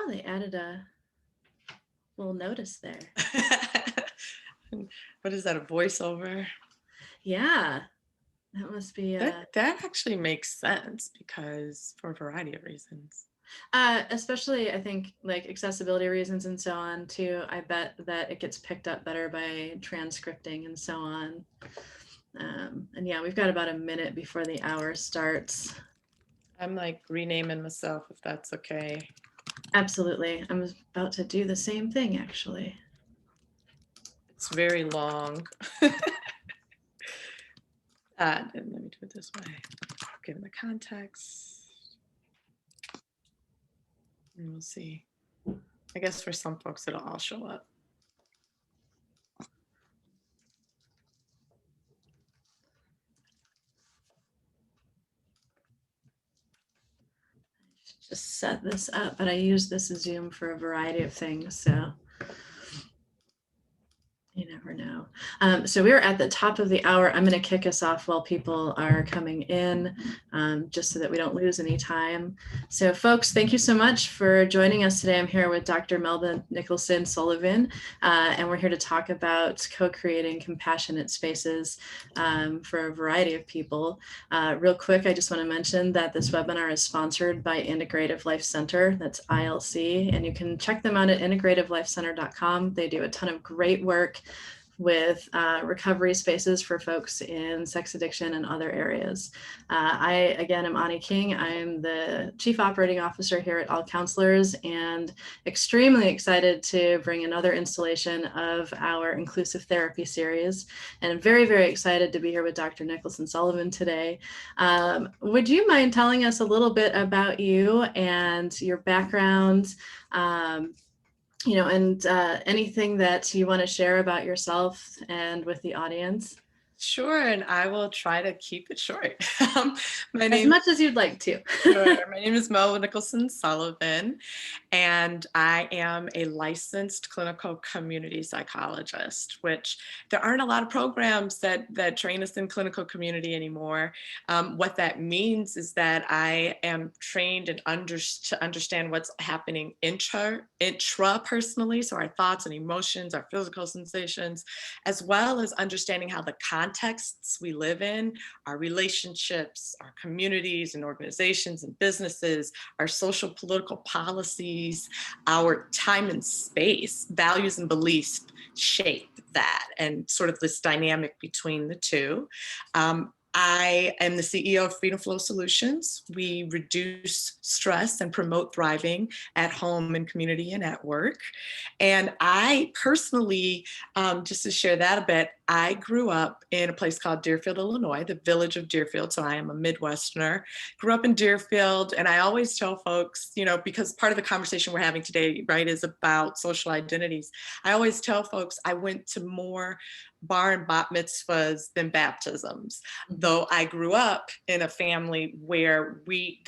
Oh, they added a little notice there. What is that, a voiceover? Yeah, that must be That actually makes sense because for a variety of reasons. especially I think like accessibility reasons and so on too. I bet that it gets picked up better by transcripting and so on. And yeah, we've got about a minute before the hour starts. I'm like renaming myself if that's okay. Absolutely. I'm about to do the same thing actually. It's very long. And let me do it this way, given the context. And we'll see. I guess for some folks, it'll all show up. Just set this up, but I use this Zoom for a variety of things, so you never know. So we're at the top of the hour. I'm going to kick us off while people are coming in, just so that we don't lose any time. So folks, thank you so much for joining us today. I'm here with Dr. Melba Nicholson Sullivan, and we're here to talk about co-creating compassionate spaces for a variety of people. Real quick, I just want to mention that this webinar is sponsored by Integrative Life Center, that's ILC, and you can check them out at integrativelifecenter.com. They do a ton of great work with recovery spaces for folks in sex addiction and other areas. I, again, am Ani King. I'm the Chief Operating Officer here at All Counselors and extremely excited to bring another installation of our inclusive therapy series. And I'm very, very excited to be here with Dr. Nicholson Sullivan today. Would you mind telling us a little bit about you and your background? And anything that you want to share about yourself and with the audience? Sure, and I will try to keep it short. As much as you'd like to. Sure. My name is Melba Nicholson Sullivan, and I am a licensed clinical community psychologist, which there aren't a lot of programs that train us in clinical community anymore. What that means is that I am trained to understand what's happening intra-personally, so our thoughts and emotions, our physical sensations, as well as understanding how the contexts we live in, our relationships, our communities and organizations and businesses, our social political policies, our time and space, values and beliefs shape that, and sort of this dynamic between the two. I am the CEO of Freedom Flow Solutions. We reduce stress and promote thriving at home and community and at work. And I personally, just to share that a bit, I grew up in a place called Deerfield, Illinois, the village of Deerfield. So I am a Midwesterner, grew up in Deerfield. And I always tell folks, because part of the conversation we're having today, right, is about social identities. I always tell folks I went to more bar and bat mitzvahs than baptisms, though I grew up in a family where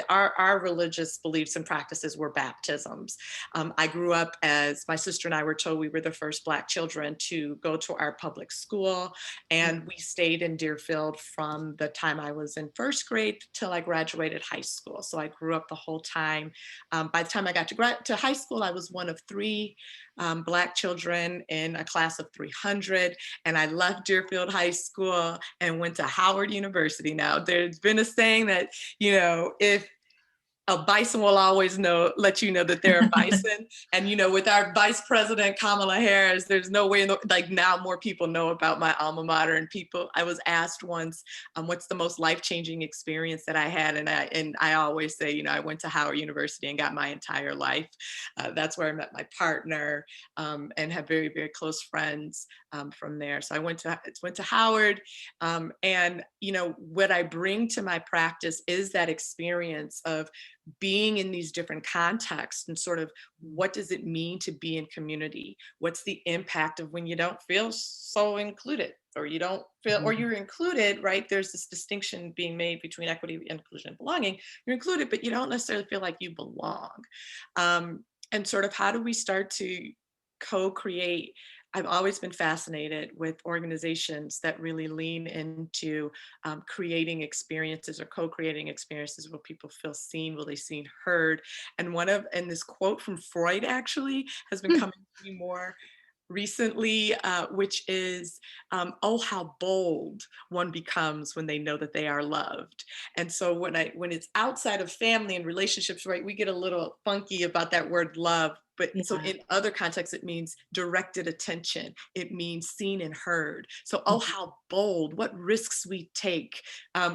our religious beliefs and practices were baptisms. I grew up, as my sister and I were told, we were the first Black children to go to our public school, and we stayed in Deerfield from the time I was in first grade till I graduated high school. So I grew up the whole time. By the time I got to high school, I was one of three Black children in a class of 300, and I left Deerfield High School and went to Howard University. Now, there's been a saying that, if a bison will always let you know that they're a bison. And, with our Vice President Kamala Harris, there's no way, now more people know about my alma mater. And I was asked once, what's the most life-changing experience that I had? And I always say, I went to Howard University and got my entire life. That's where I met my partner, and have very, very close friends from there. So I went to Howard, and what I bring to my practice is that experience of being in these different contexts and sort of what does it mean to be in community? What's the impact of when you don't feel so included, or you don't feel, or you're included, right? There's this distinction being made between equity, inclusion, and belonging. You're included, but you don't necessarily feel like you belong. And sort of how do we start to co-create I've always been fascinated with organizations that really lean into creating experiences or co-creating experiences where people feel seen, will they seen, heard. And this quote from Freud actually has been coming to me more recently, which is, "Oh, how bold one becomes when they know that they are loved." And so when it's outside of family and relationships, right, we get a little funky about that word love. But so Yeah. in other contexts, it means directed attention. It means seen and heard. So, oh, how bold, what risks we take,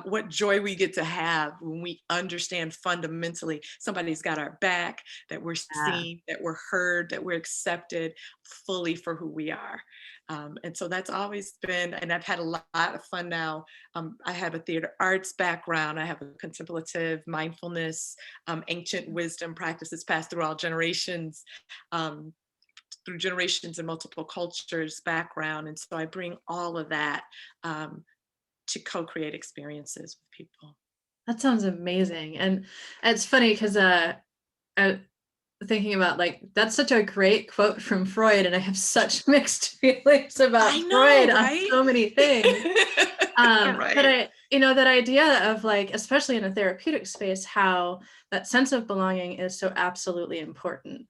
what joy we get to have when we understand fundamentally somebody's got our back, that we're Yeah. seen, that we're heard, that we're accepted fully for who we are. And so that's always been, and I've had a lot of fun now. I have a theater arts background. I have a contemplative mindfulness, ancient wisdom practices passed through all generations, um, through generations and multiple cultures background. And so I bring all of that to co-create experiences with people. That sounds amazing. And it's funny because I thinking about like that's such a great quote from Freud, and I have such mixed feelings I about Freud know, on right? so many things. But Right. that idea of like, especially in a therapeutic space, how that sense of belonging is so absolutely important.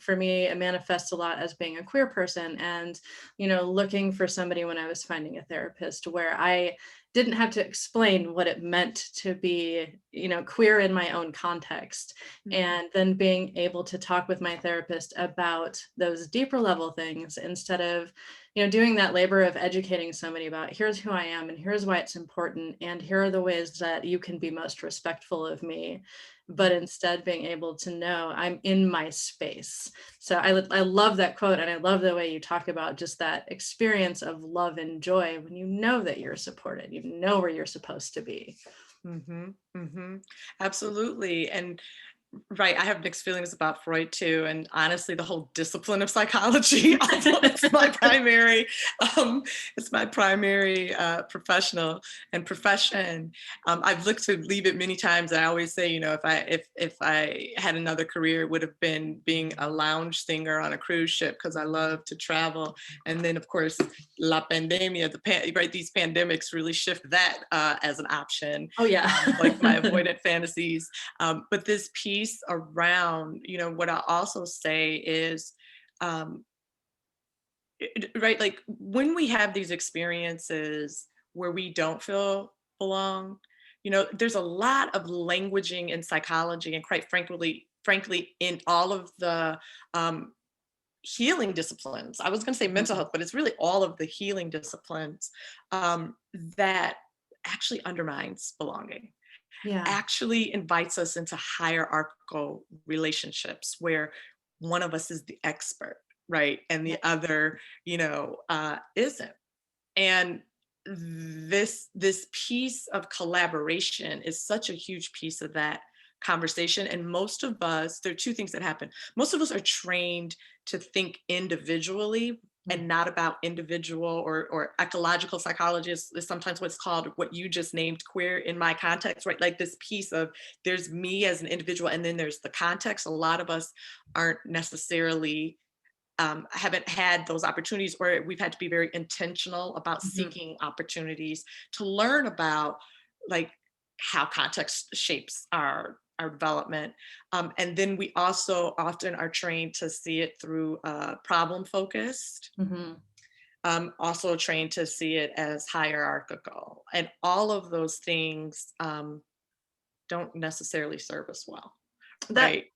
For me, it manifests a lot as being a queer person and, looking for somebody when I was finding a therapist where I didn't have to explain what it meant to be, queer in my own context. Mhm. And then being able to talk with my therapist about those deeper level things instead of doing that labor of educating somebody about here's who I am and here's why it's important and here are the ways that you can be most respectful of me, but instead being able to know I'm in my space. So I love that quote, and I love the way you talk about just that experience of love and joy when you know that you're supported, you know where you're supposed to be. Mhm, mhm. Absolutely, and right, I have mixed feelings about Freud too, and honestly, the whole discipline of psychology, although um, it's my primary professional and profession. I've looked to leave it many times. I always say, if I had another career, it would have been being a lounge singer on a cruise ship because I love to travel. And then, of course, la pandemia, right, these pandemics really shift that as an option, Oh yeah. like my avoidant fantasies. But this piece around, what I also say is, um, right, like when we have these experiences where we don't feel belong, there's a lot of languaging in psychology and quite frankly, in all of the um, healing disciplines. I was going to say mental health, but it's really all of the healing disciplines that actually undermines belonging, Yeah. actually invites us into hierarchical relationships where one of us is the expert, right? And Yeah. the other, isn't. And this piece of collaboration is such a huge piece of that conversation. And most of us, there are two things that happen. Most of us are trained to think individually and not about individual, or ecological psychology is sometimes what's called, what you just named, queer in my context, right? Like this piece of there's me as an individual and then there's the context. A lot of us aren't necessarily haven't had those opportunities, or we've had to be very intentional about Mhm. seeking opportunities to learn about, like, how context shapes our development. And then we also often are trained to see it through problem focused, Mhm. also trained to see it as hierarchical, and all of those things don't necessarily serve us well, That right?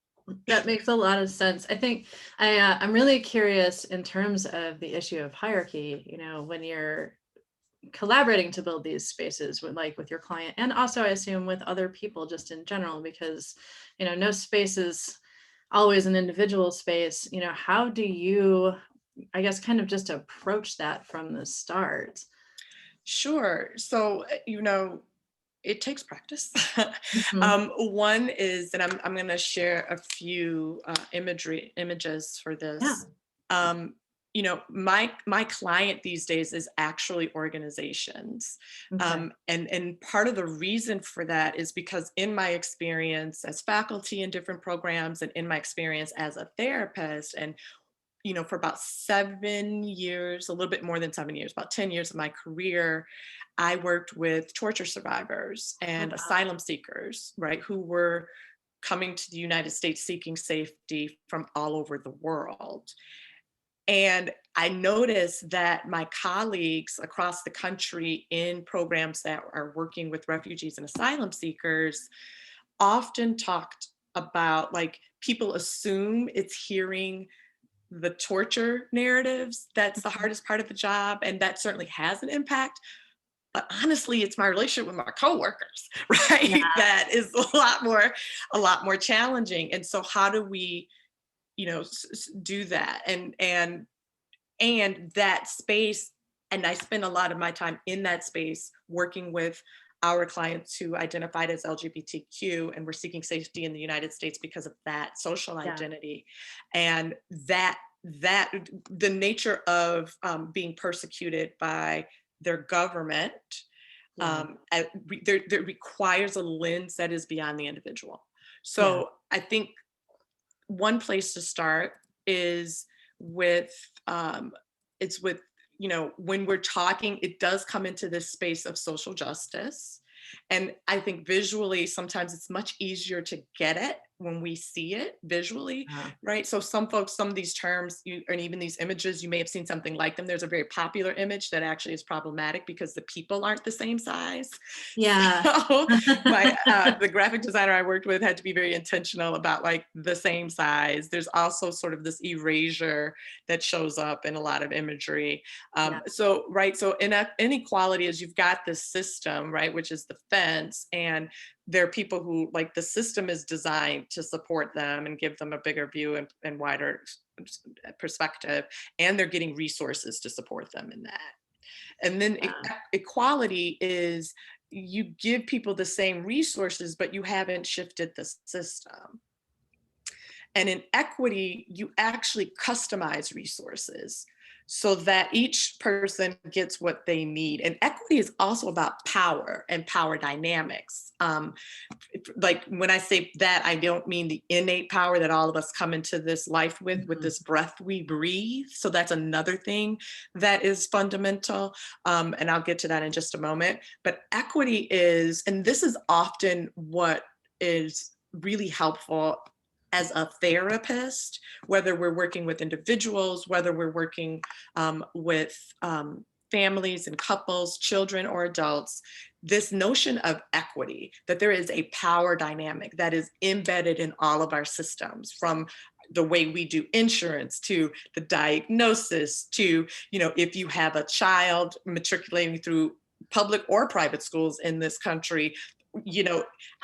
that makes a lot of sense. I think I'm really curious in terms of the issue of hierarchy. When you're collaborating to build these spaces with your client, and also I assume with other people just in general, because no space is always an individual space. How do you, I guess, kind of just approach that from the start? Sure. So, it takes practice. Mhm. One is, and I'm going to share a few images for Yeah. this. Um, my client these days is actually organizations, Okay. and part of the reason for that is because in my experience as faculty in different programs and in my experience as a therapist, and for about 7 years, a little bit more than 7 years, about 10 years of my career, I worked with torture survivors and asylum seekers, right, who were coming to the United States seeking safety from all over the world. And I noticed that my colleagues across the country in programs that are working with refugees and asylum seekers often talked about, like, people assume it's hearing the torture narratives that's the hardest part of the job, and that certainly has an impact. But honestly, it's my relationship with my coworkers, right? Yeah. That is a lot more challenging. And so how do we, do that? And that space, and I spend a lot of my time in that space working with our clients who identified as LGBTQ and were seeking safety in the United States because of that social Yeah. identity. And that the nature of being persecuted by their government, Yeah. there requires a lens that is beyond the individual. So I think one place to start is with it's with, when we're talking, it does come into this space of social justice. And I think visually, sometimes it's much easier to get it when we see it visually, right? So some folks, some of these terms, and even these images, you may have seen something like them. There's a very popular image that actually is problematic because the people aren't the same size. Yeah. So the graphic designer I worked with had to be very intentional about, like, the same size. There's also sort of this erasure that shows up in a lot of imagery. So inequality is, you've got this system, right, which is the fence, and there are people who, like, the system is designed to support them and give them a bigger view and wider perspective, and they're getting resources to support them in that. And then equality is, you give people the same resources, but you haven't shifted the system. And in equity, you actually customize resources so that each person gets what they need. And equity is also about power and power dynamics. Like, when I say that, I don't mean the innate power that all of us come into this life with this breath we breathe. So that's another thing that is fundamental. And I'll get to that in just a moment. But equity is, and this is often what is really helpful as a therapist, whether we're working with individuals, whether we're working with families and couples, children or adults, this notion of equity, that there is a power dynamic that is embedded in all of our systems, from the way we do insurance to the diagnosis to, if you have a child matriculating through public or private schools in this country,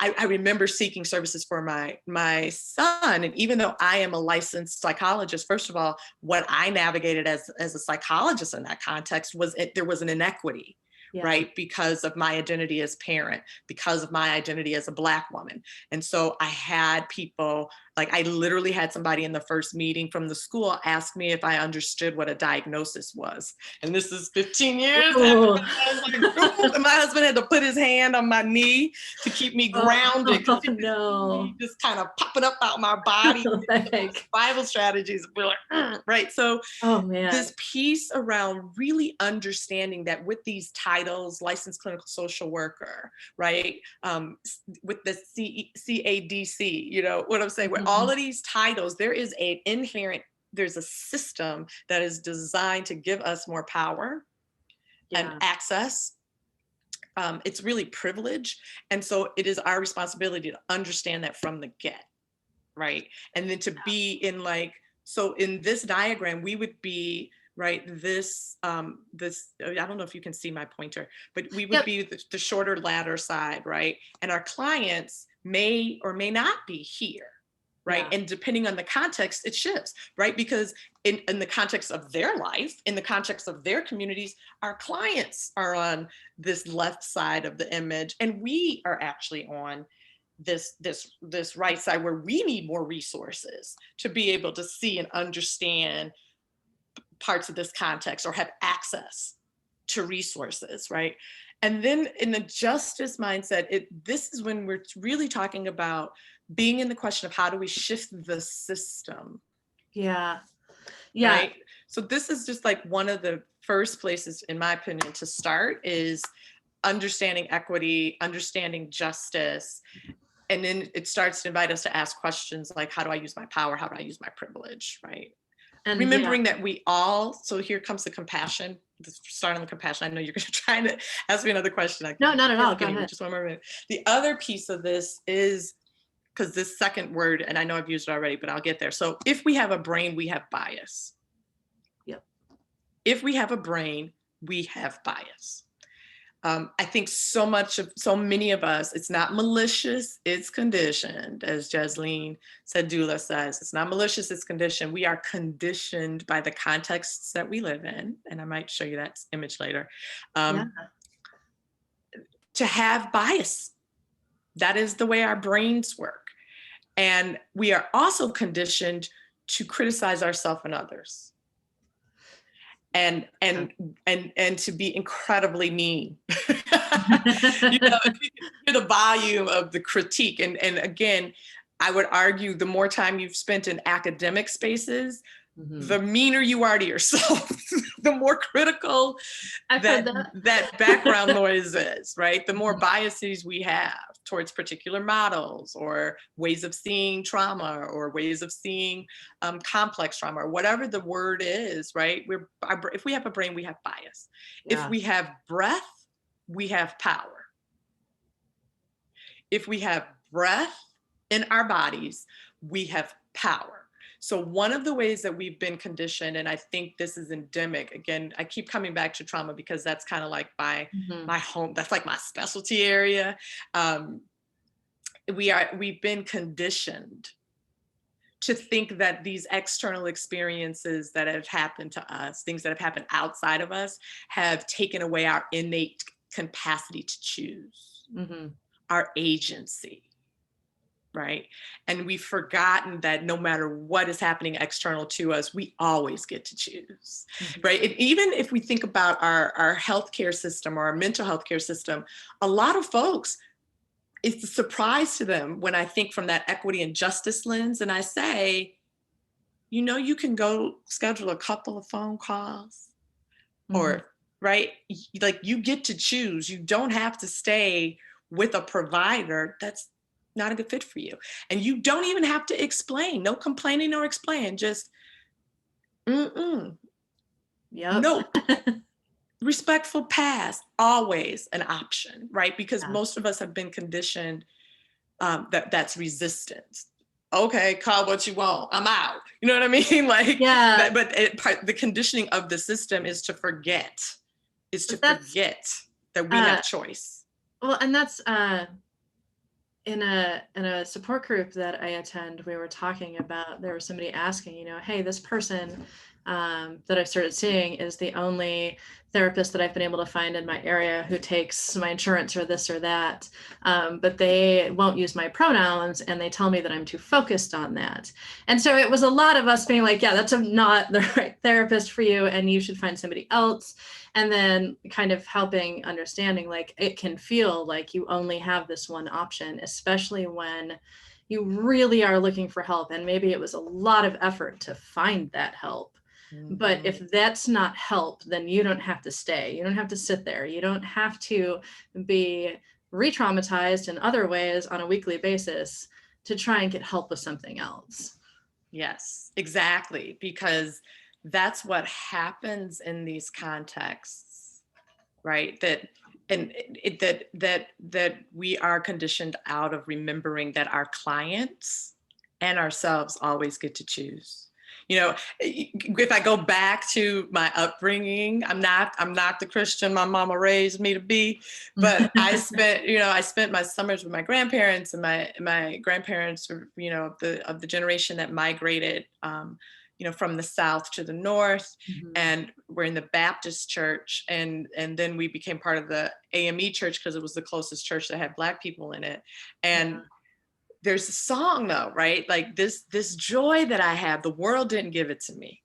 I remember seeking services for my son. And even though I am a licensed psychologist, first of all, what I navigated as a psychologist in that context was there was an inequity, right? Because of my identity as parent, because of my identity as a Black woman. And so I had people, like, I literally had somebody in the first meeting from the school ask me if I understood what a diagnosis was. And this is 15 years after that. I was like, and my husband had to put his hand on my knee to keep me grounded, because he just kind of popping up out my body. Survival strategies. We're like, right. So this piece around really understanding that with these titles, licensed clinical social worker, right? With the CADC, what I'm saying, with all of these titles, there is there's a system that is designed to give us more power and access. It's really privilege. And so it is our responsibility to understand that from the get, right? And then to be in, like, so in this diagram, we would be, right, this, I don't know if you can see my pointer, but we would be the shorter ladder side, right? And our clients may or may not be here, right? And depending on the context, it shifts, right? Because in the context of their life, in the context of their communities, our clients are on this left side of the image, and we are actually on this right side, where we need more resources to be able to see and understand parts of this context, or have access to resources, right? And then in the justice mindset, this is when we're really talking about being in the question of how do we shift the system. Yeah. Right. So this is just like one of the first places, in my opinion, to start is understanding equity, understanding justice. And then it starts to invite us to ask questions like, how do I use my power? How do I use my privilege? Right. And remembering that we all, so here comes the compassion, starting with compassion. I know you're going to try to ask me another question. No, not at all. Go ahead. Just one more minute. The other piece of this is, because this second word, and I know I've used it already, but I'll get there. So if we have a brain, we have bias. Yep. If we have a brain, we have bias. I think so many of us, it's not malicious, it's conditioned, as Jasleen Sadula says. It's not malicious, it's conditioned. We are conditioned by the contexts that we live in, and I might show you that image later, to have bias. That is the way our brains work. And we are also conditioned to criticize ourselves and others. And to be incredibly mean. You know, the volume of the critique. And again, I would argue the more time you've spent in academic spaces, the meaner you are to yourself, the more critical that background noise is, right? The more biases we have towards particular models or ways of seeing trauma or ways of seeing complex trauma or whatever the word is, right? If we have a brain, we have bias. Yeah. If we have breath, we have power. If we have breath in our bodies, we have power. So one of the ways that we've been conditioned, and I think this is endemic, again, I keep coming back to trauma because that's kind of like my home, that's like my specialty area. We've been conditioned to think that these external experiences that have happened to us, things that have happened outside of us, have taken away our innate capacity to choose, our agency. Right. And we've forgotten that no matter what is happening external to us, we always get to choose. Right. And even if we think about our healthcare system or our mental health care system, a lot of folks, it's a surprise to them when I think from that equity and justice lens. And I say, you know, you can go schedule a couple of phone calls or right. Like you get to choose. You don't have to stay with a provider that's not a good fit for you. And you don't even have to explain, no complaining or explain, just, Nope. Respectful pass, always an option, right? Because most of us have been conditioned that's resistance. Okay, call what you want, I'm out. You know what I mean? Like, but the conditioning of the system is to forget, that we have choice. Well, and that's, in a support group that I attend, we were talking about, there was somebody asking, you know, hey, this person that I've started seeing is the only therapist that I've been able to find in my area who takes my insurance or this or that, but they won't use my pronouns and they tell me that I'm too focused on that. And so it was a lot of us being like, yeah, that's not the right therapist for you and you should find somebody else. And then kind of helping understanding, like, it can feel like you only have this one option, especially when you really are looking for help. And maybe it was a lot of effort to find that help. But if that's not help, then you don't have to stay. You don't have to sit there. You don't have to be re-traumatized in other ways on a weekly basis to try and get help with something else. Yes, exactly. Because that's what happens in these contexts, right? That we are conditioned out of remembering that our clients and ourselves always get to choose. You know, if I go back to my upbringing, I'm not the Christian my mama raised me to be, but I spent my summers with my grandparents, and my grandparents were, you know, of the generation that migrated, you know, from the South to the North, and we're in the Baptist church, and then we became part of the AME church because it was the closest church that had Black people in it, and. There's a song though, right? Like this joy that I have, the world didn't give it to me.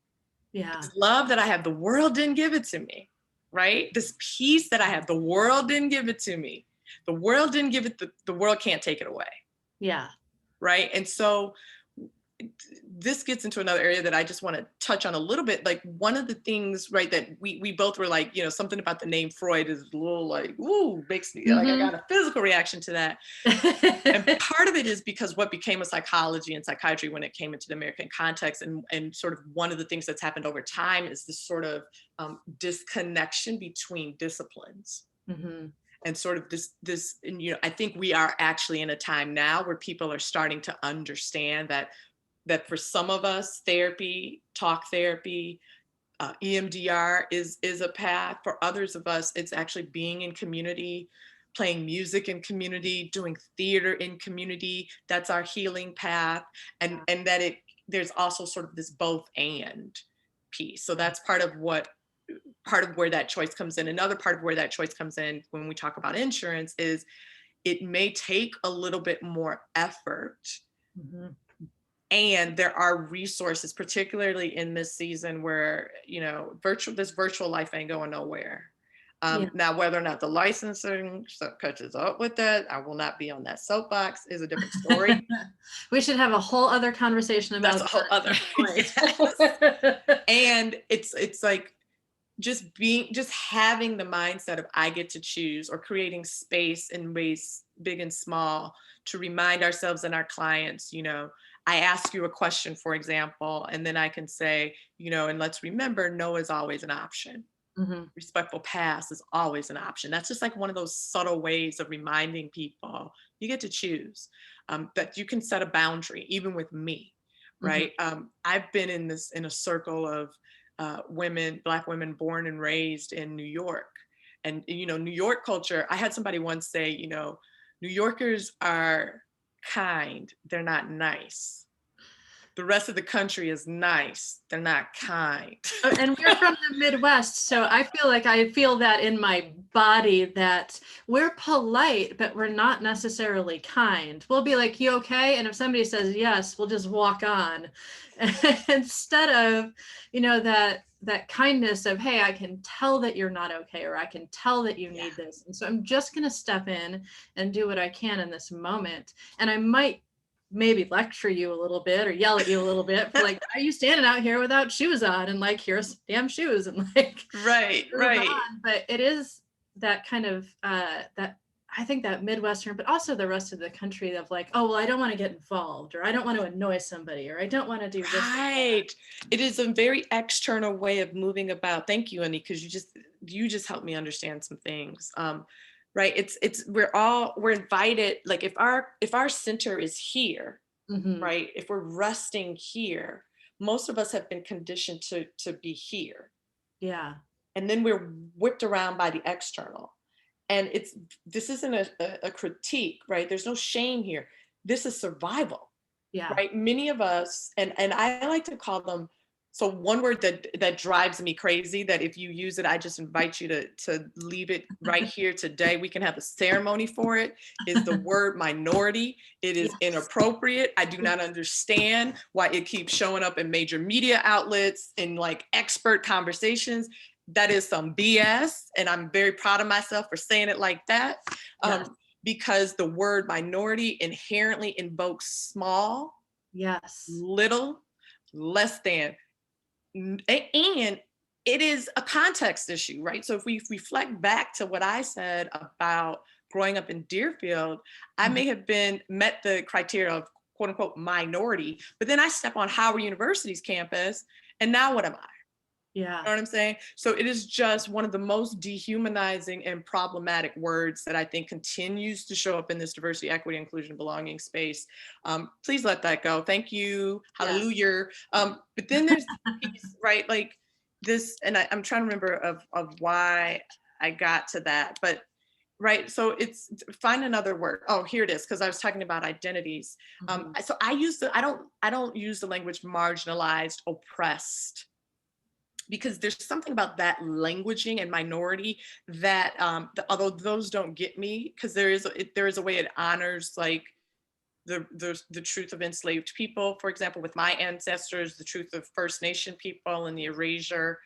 Yeah. This love that I have, the world didn't give it to me, right? This peace that I have, the world didn't give it to me. The world didn't give it, the world can't take it away. Yeah. Right. And so this gets into another area that I just want to touch on a little bit. Like one of the things, right, that we both were like, something about the name Freud is a little like, ooh, makes me like, I got a physical reaction to that. And part of it is because what became of psychology and psychiatry when it came into the American context, and sort of one of the things that's happened over time is this sort of disconnection between disciplines. And sort of this, and I think we are actually in a time now where people are starting to understand that for some of us, therapy, talk therapy, EMDR is a path. For others of us, it's actually being in community, playing music in community, doing theater in community. That's our healing path. And that there's also sort of this both and piece. So that's part of where that choice comes in. Another part of where that choice comes in when we talk about insurance is it may take a little bit more effort. And there are resources, particularly in this season where, this virtual life ain't going nowhere. Now, whether or not the licensing catches up with that, I will not be on that soapbox, is a different story. We should have a whole other conversation about that's a whole other. And it's like just having the mindset of I get to choose, or creating space in ways big and small to remind ourselves and our clients, I ask you a question, for example, and then I can say, and let's remember, no is always an option. Respectful pass is always an option. That's just like one of those subtle ways of reminding people you get to choose, that you can set a boundary, even with me, right? I've been in a circle of Black women born and raised in New York. And, New York culture, I had somebody once say, New Yorkers are kind, they're not nice. The rest of the country is nice, they're not kind. And we're from the Midwest, so I feel that in my body, that we're polite, but we're not necessarily kind. We'll be like, you okay? And if somebody says yes, we'll just walk on. Instead of, that kindness of, hey, I can tell that you're not okay, or I can tell that you need this. And so I'm just going to step in and do what I can in this moment. And I might maybe lecture you a little bit or yell at you a little bit for like, why are you standing out here without shoes on? And like, here's damn shoes. And like, right. But it is that kind of, that I think that Midwestern, but also the rest of the country of like, oh, well, I don't want to get involved, or I don't want to annoy somebody, or I don't want to do this. Right. It is a very external way of moving about. Thank you, Annie, because you just helped me understand some things. Right. We're invited, like if our center is here, right, if we're resting here, most of us have been conditioned to be here. Yeah. And then we're whipped around by the external. And this isn't a critique, right? There's no shame here. This is survival. Yeah. Right. Many of us, and I like to call them, so one word that drives me crazy, that if you use it, I just invite you to leave it right here today. We can have a ceremony for it, is the word minority. It is inappropriate. I do not understand why it keeps showing up in major media outlets, in like expert conversations. That is some BS. And I'm very proud of myself for saying it like that. Because the word minority inherently invokes small, little, less than. And it is a context issue, right? So if we reflect back to what I said about growing up in Deerfield, I may have met the criteria of quote unquote minority, but then I step on Howard University's campus, and now what am I? Yeah. You know what I'm saying? So it is just one of the most dehumanizing and problematic words that I think continues to show up in this diversity, equity, inclusion, belonging space. Please let that go. Thank you. Hallelujah. But then there's the piece, right? Like this, and I'm trying to remember of why I got to that, but right. So it's find another word. Oh, here it is. Cause I was talking about identities. So I don't use the language marginalized, oppressed, because there's something about that languaging and minority that, although those don't get me, because there is a way it honors like the truth of enslaved people, for example, with my ancestors, the truth of First Nation people and the erasure.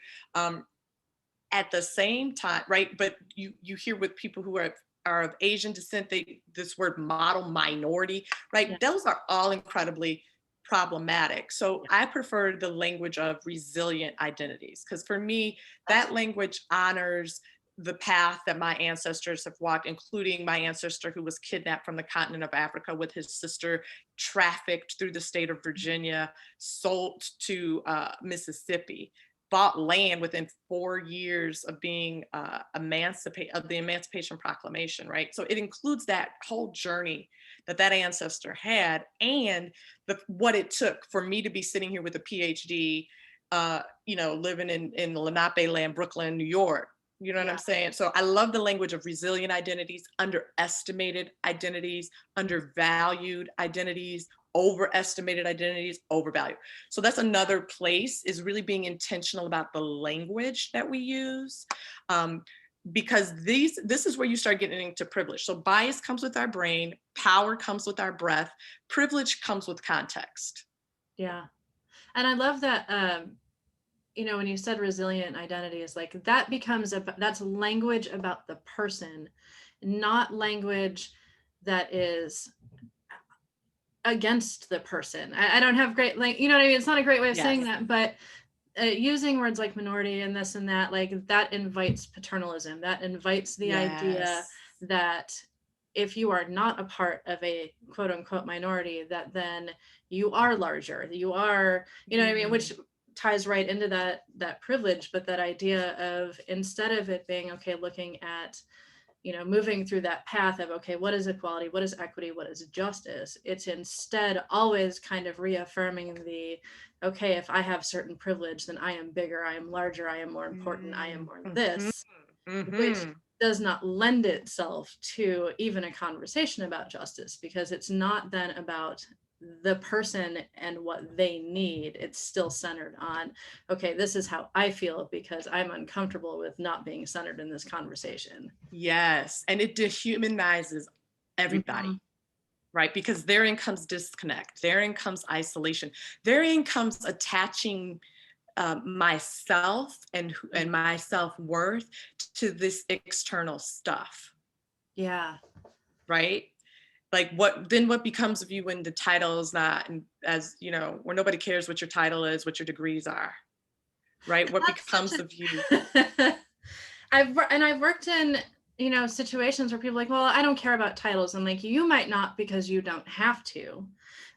At the same time, right? But you hear with people who are of Asian descent, this word model minority, right? Those are all incredibly problematic. So Yeah. I prefer the language of resilient identities, because for me, that language honors the path that my ancestors have walked, including my ancestor who was kidnapped from the continent of Africa with his sister, trafficked through the state of Virginia, sold to Mississippi, bought land within 4 years of being of the Emancipation Proclamation, right? So it includes that whole journey that that ancestor had, and what it took for me to be sitting here with a PhD, living in Lenape land, Brooklyn, New York. You know what Yeah. I'm saying? So I love the language of resilient identities, underestimated identities, undervalued identities, overestimated identities, overvalued. So that's another place, is really being intentional about the language that we use. Because this is where you start getting into privilege. So bias comes with our brain, power comes with our breath, privilege comes with context. Yeah. And I love that, when you said resilient identities, like that becomes that's language about the person, not language that is against the person. I don't have great, like, you know what I mean? It's not a great way of saying Yes. that, but using words like minority and this and that, like that invites paternalism, that invites the idea Yes. that if you are not a part of a quote unquote minority, that then you are larger, you are, you know what I mean, which ties right into that privilege. But that idea of, instead of it being, okay, looking at, moving through that path of, okay, what is equality, what is equity, what is justice, it's instead always kind of reaffirming the, okay, if I have certain privilege, then I am bigger, I am larger, I am more important, I am more this, which does not lend itself to even a conversation about justice, because it's not then about the person and what they need. It's still centered on, okay, this is how I feel because I'm uncomfortable with not being centered in this conversation. Yes. And it dehumanizes everybody. Mm-hmm. Right? Because therein comes disconnect, therein comes isolation, therein comes attaching myself and my self-worth to this external stuff. Yeah. Right? Like what becomes of you when the title is not, as where nobody cares what your title is, what your degrees are, right? What becomes of you? I've worked in, situations where people are like, well, I don't care about titles. And like, you might not, because you don't have to,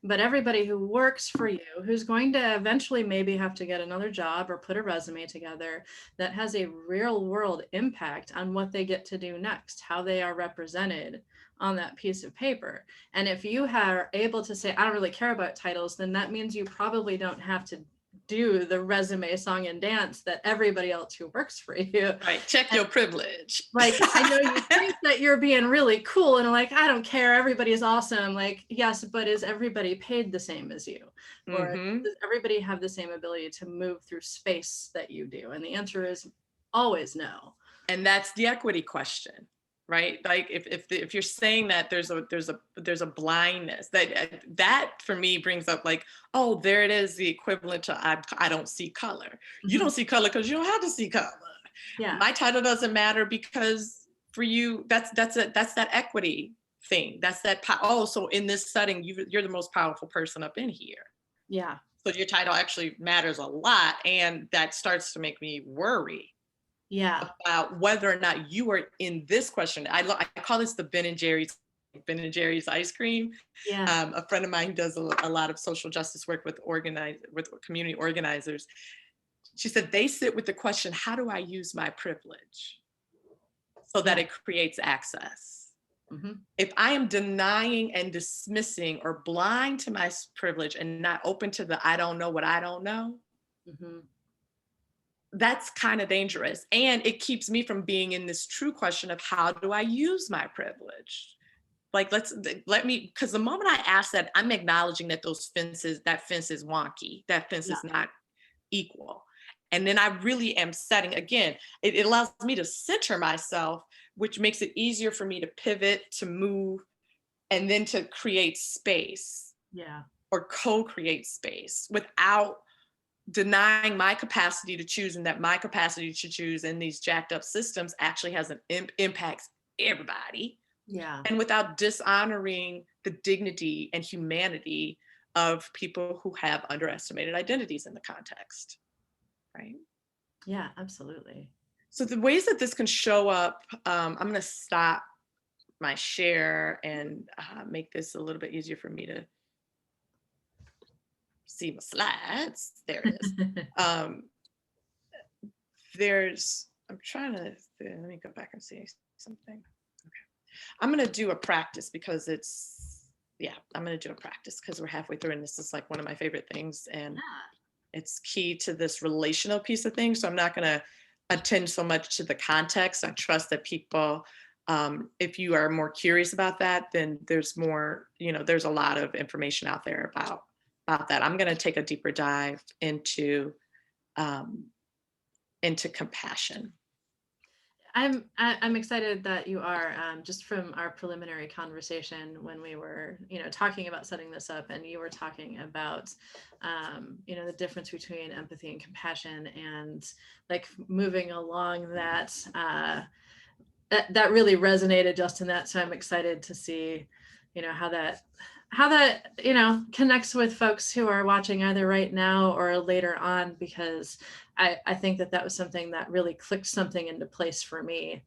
but everybody who works for you, who's going to eventually maybe have to get another job or put a resume together, that has a real world impact on what they get to do next, how they are represented on that piece of paper. And if you are able to say, I don't really care about titles, then that means you probably don't have to do the resume song and dance that everybody else who works for you. Right. Check your privilege. Like, I know you think that you're being really cool and like, I don't care, everybody's awesome. Like, yes, but is everybody paid the same as you? Or does everybody have the same ability to move through space that you do? And the answer is always no. And that's the equity question, right? Like if you're saying that there's a blindness, that for me brings up like, oh, there it is, the equivalent to I don't see color. Mm-hmm. You don't see color because you don't have to see color. Yeah. My title doesn't matter because for you, that's that equity thing. That's that. Oh, so in this setting, you're the most powerful person up in here. Yeah. So your title actually matters a lot, and that starts to make me worry. Yeah. About whether or not you are in this question. I call this the Ben and Jerry's ice cream. Yeah. A friend of mine who does a lot of social justice work with community organizers. She said they sit with the question, how do I use my privilege so that it creates access? Mm-hmm. If I am denying and dismissing or blind to my privilege and not open to the I don't know what I don't know, mm-hmm, that's kind of dangerous. And it keeps me from being in this true question of how do I use my privilege? Like, because the moment I ask that, I'm acknowledging that that fence is wonky, that fence is not equal. And then I really am setting, again, it allows me to center myself, which makes it easier for me to pivot, to move, and then to create space. Yeah. Or co-create space without denying my capacity to choose, and that my capacity to choose in these jacked up systems actually has an impacts everybody. Yeah. And without dishonoring the dignity and humanity of people who have underestimated identities in the context, right? Yeah, absolutely. So the ways that this can show up, I'm going to stop my share and make this a little bit easier for me to see my slides. There it is. I'm trying to, let me go back and see something. Okay. I'm going to do a practice because I'm going to do a practice because we're halfway through and this is like one of my favorite things. And it's key to this relational piece of things. So I'm not going to attend so much to the context. I trust that people, if you are more curious about that, then there's more, there's a lot of information out there about that. I'm going to take a deeper dive into compassion. I'm excited that you are, just from our preliminary conversation when we were, talking about setting this up, and you were talking about, the difference between empathy and compassion, and like moving along that, that really resonated just in that. So I'm excited to see, how that connects with folks who are watching either right now or later on, because I think that was something that really clicked something into place for me.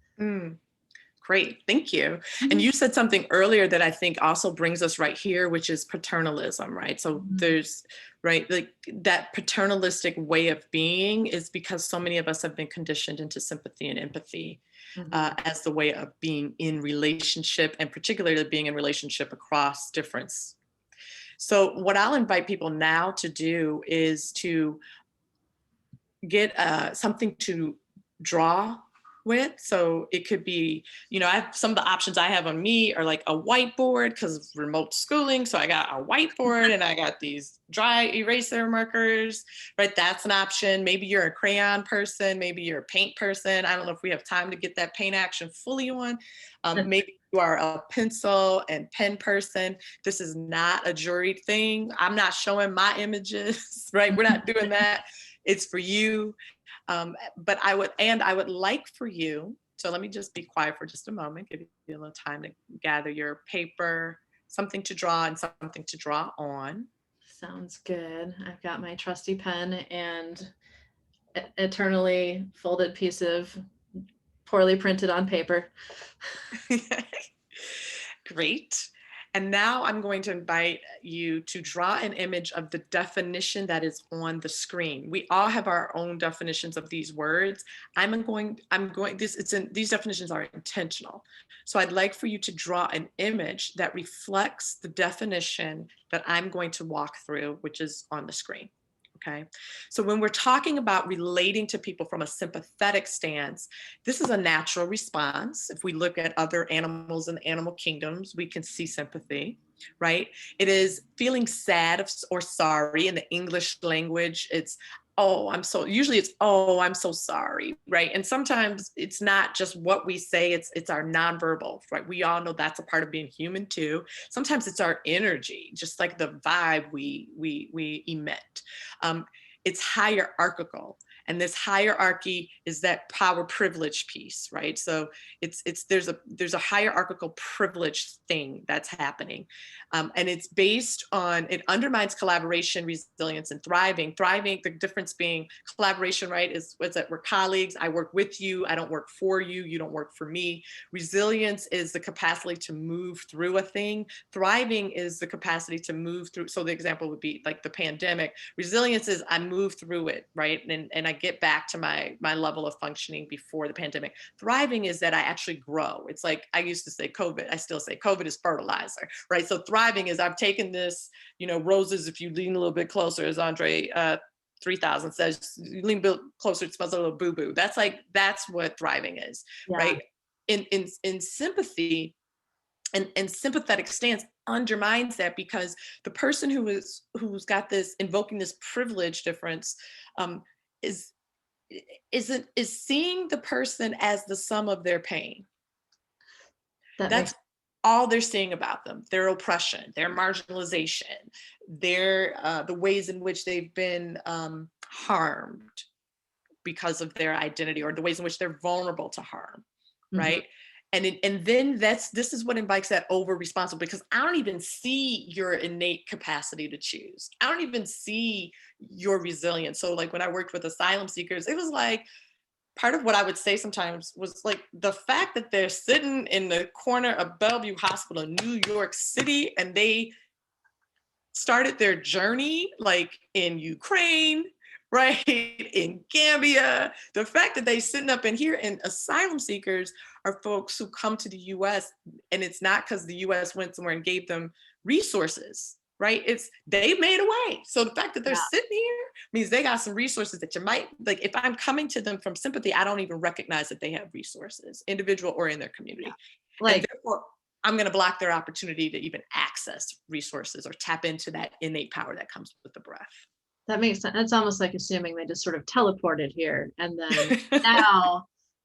Great, thank you. And you said something earlier that I think also brings us right here, which is paternalism, right? So there's, right, like that paternalistic way of being is because so many of us have been conditioned into sympathy and empathy as the way of being in relationship, and particularly being in relationship across difference. So what I'll invite people now to do is to get something to draw with. So it could be, some of the options I have on me are like a whiteboard because of remote schooling. So I got a whiteboard and I got these dry eraser markers, right? That's an option. Maybe you're a crayon person. Maybe you're a paint person. I don't know if we have time to get that paint action fully on. Maybe you are a pencil and pen person. This is not a jury thing. I'm not showing my images, right? We're not doing that. It's for you. But I would like for you, so let me just be quiet for just a moment, give you a little time to gather your paper, something to draw and something to draw on. Sounds good. I've got my trusty pen and eternally folded piece of poorly printed on paper. Great. And now I'm going to invite you to draw an image of the definition that is on the screen. We all have our own definitions of these words. These definitions are intentional. So I'd like for you to draw an image that reflects the definition that I'm going to walk through, which is on the screen. Okay. So when we're talking about relating to people from a sympathetic stance, this is a natural response. If we look at other animals in the animal kingdoms, we can see sympathy, right? It is feeling sad or sorry. In the English language, it's, I'm so sorry, right? And sometimes it's not just what we say, it's our nonverbal, right? We all know that's a part of being human too. Sometimes it's our energy, just like the vibe we emit. It's hierarchical. And this hierarchy is that power privilege piece, right? So there's a hierarchical privilege thing that's happening. And it's based on, it undermines collaboration, resilience, and thriving. Thriving, the difference being collaboration, right, is that we're colleagues. I work with you. I don't work for you. You don't work for me. Resilience is the capacity to move through a thing. Thriving is the capacity to move through. So the example would be like the pandemic. Resilience is I move through it, right? And I get back to my level of functioning before the pandemic. Thriving is that I actually grow. It's like I used to say COVID. I still say COVID is fertilizer, right? So thriving is I've taken this, roses, if you lean a little bit closer, as Andre 3000 says, you lean a bit closer, it smells a little boo-boo. That's what thriving is, yeah. Right? In sympathy, and sympathetic stance undermines that, because the person who's got this, invoking this privilege difference, is seeing the person as the sum of their pain. That's all they're seeing about them: their oppression, their marginalization, their the ways in which they've been harmed because of their identity, or the ways in which they're vulnerable to harm, right? And then this is what invites that over responsible, because I don't even see your innate capacity to choose. I don't even see your resilience. So like when I worked with asylum seekers, it was like, part of what I would say sometimes was like the fact that they're sitting in the corner of Bellevue Hospital in New York City, and they started their journey like in Ukraine, right? In Gambia. The fact that they sitting up in here, and asylum seekers are folks who come to the US, and it's not because the US went somewhere and gave them resources, right? It's they made a way. So the fact that they're Yeah. sitting here means they got some resources that you might, like if I'm coming to them from sympathy, I don't even recognize that they have resources, individual or in their community. Yeah. And therefore, I'm going to block their opportunity to even access resources or tap into that innate power that comes with the breath. That makes sense. It's almost like assuming they just sort of teleported here, and then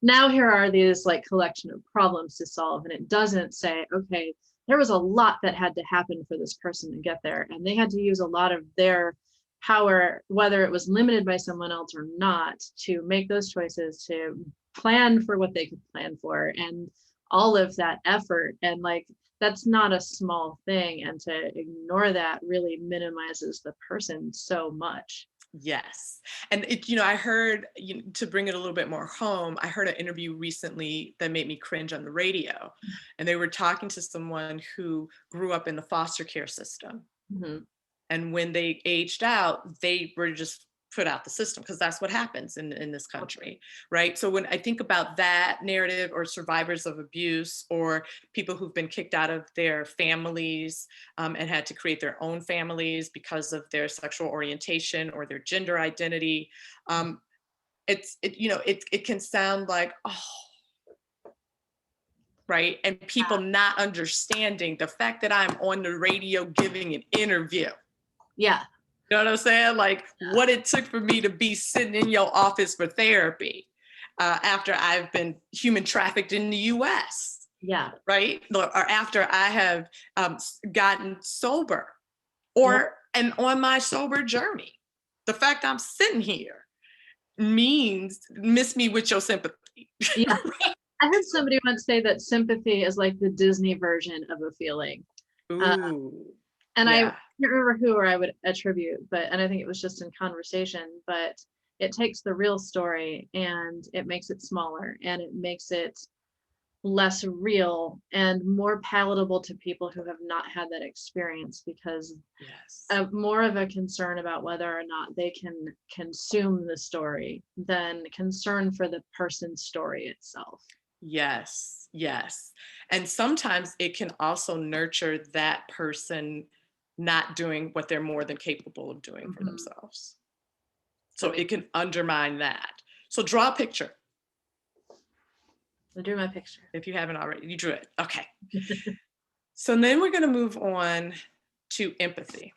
now here are these like collection of problems to solve, and it doesn't say, okay, there was a lot that had to happen for this person to get there, and they had to use a lot of their power, whether it was limited by someone else or not, to make those choices, to plan for what they could plan for, and all of that effort. And like, that's not a small thing, and to ignore that really minimizes the person so much. Yes. And I heard, to bring it a little bit more home, I heard an interview recently that made me cringe on the radio. And they were talking to someone who grew up in the foster care system. Mhm. And when they aged out, they were just put out the system, because that's what happens in this country, right? So when I think about that narrative, or survivors of abuse, or people who've been kicked out of their families and had to create their own families because of their sexual orientation or their gender identity, it can sound like, oh, right? And people not understanding the fact that I'm on the radio giving an interview. Yeah. You know what I'm saying? Like what it took for me to be sitting in your office for therapy after I've been human trafficked in the US. Yeah. Right? Or after I have gotten sober, or and on my sober journey. The fact I'm sitting here means miss me with your sympathy. Yeah. I heard somebody once say that sympathy is like the Disney version of a feeling. Ooh. And I Yeah. can't remember who or I would attribute, and I think it was just in conversation, but it takes the real story and it makes it smaller, and it makes it less real and more palatable to people who have not had that experience, because Yes. more of a concern about whether or not they can consume the story than concern for the person's story itself. Yes, yes. And sometimes it can also nurture that person not doing what they're more than capable of doing for themselves. So it can undermine that. So draw a picture. I'll do my picture. If you haven't already, you drew it. Okay. So then we're going to move on to empathy.